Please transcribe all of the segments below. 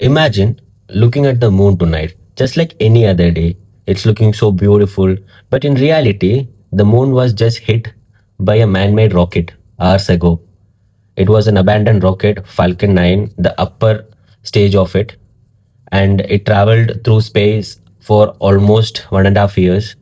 Imagine looking at the moon tonight, just like any other day. It's looking so beautiful, but in reality, the moon was just hit by a man made rocket hours ago. It was an abandoned rocket, Falcon 9, the upper stage of it, and it traveled through space for almost 1.5 years.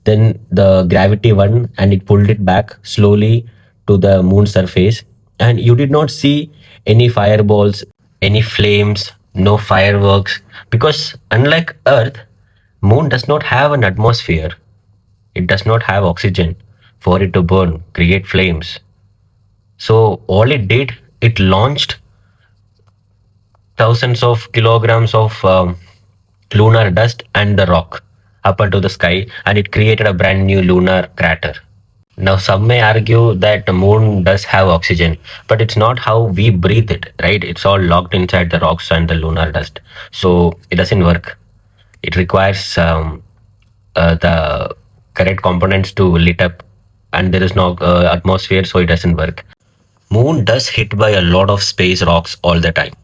Then the gravity won and it pulled it back slowly to the moon surface. And you did not see any fireballs, any flames, no fireworks, because unlike Earth, moon does not have an atmosphere. It does not have oxygen for it to burn, create flames. So all it did, it launched thousands of kilograms of lunar dust and the rock up into the sky, and it created a brand new lunar crater. Now, some may argue that the moon does have oxygen, but it's not how we breathe it, right? It's all locked inside the rocks and the lunar dust. So it doesn't work. It requires the correct components to lit up, and there is no atmosphere, so it doesn't work. Moon does hit by a lot of space rocks all the time.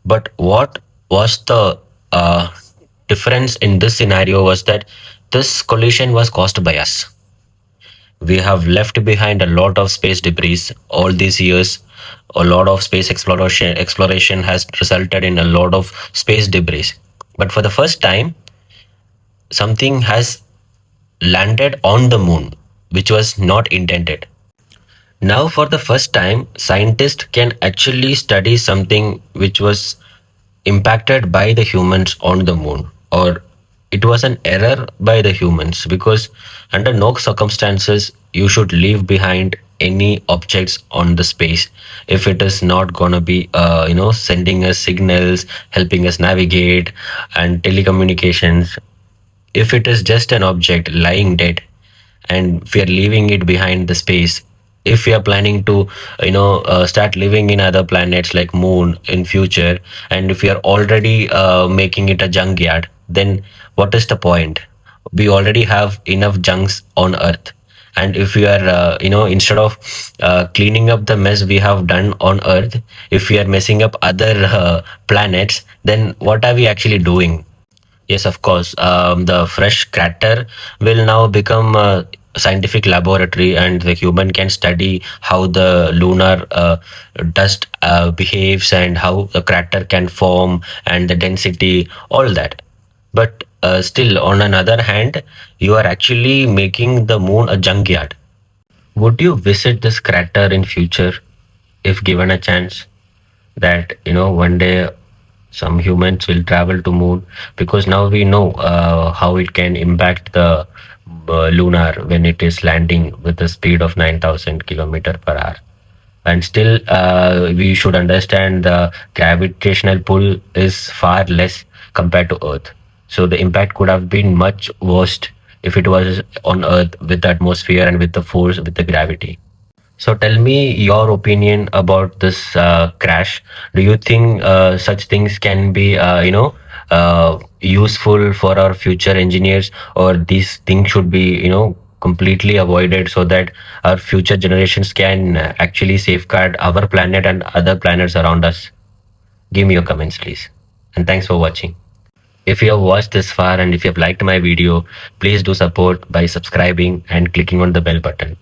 But what was the difference in this scenario was that this collision was caused by us. We have left behind a lot of space debris all these years. A lot of space exploration has resulted in a lot of space debris. But for the first time, something has landed on the moon, which was not intended. Now, for the first time, scientists can actually study something which was impacted by the humans on the moon, or it was an error by the humans, because under no circumstances you should leave behind any objects on the space if it is not going to be sending us signals, helping us navigate and telecommunications. If it is just an object lying dead and we are leaving it behind the space, if we are planning to start living in other planets like moon in future, and if we are already making it a junkyard, then what is the point? We already have enough junks on earth, and if we are instead of cleaning up the mess we have done on earth, if we are messing up other planets, then what are we actually doing? Yes, of course. The fresh crater will now become a scientific laboratory, and the human can study how the lunar dust behaves and how the crater can form and the density, all that. But still, on another hand, you are actually making the moon a junkyard. Would you visit this crater in future if given a chance? That one day some humans will travel to moon, because now we know how it can impact the lunar when it is landing with a speed of 9,000 kilometer per hour. And still we should understand the gravitational pull is far less compared to earth, so the impact could have been much worse if it was on earth with the atmosphere and with the force, with the gravity. So tell me your opinion about this crash. Do you think such things can be, useful for our future engineers, or these things should be, completely avoided so that our future generations can actually safeguard our planet and other planets around us? Give me your comments, please. And thanks for watching. If you have watched this far and if you have liked my video, please do support by subscribing and clicking on the bell button.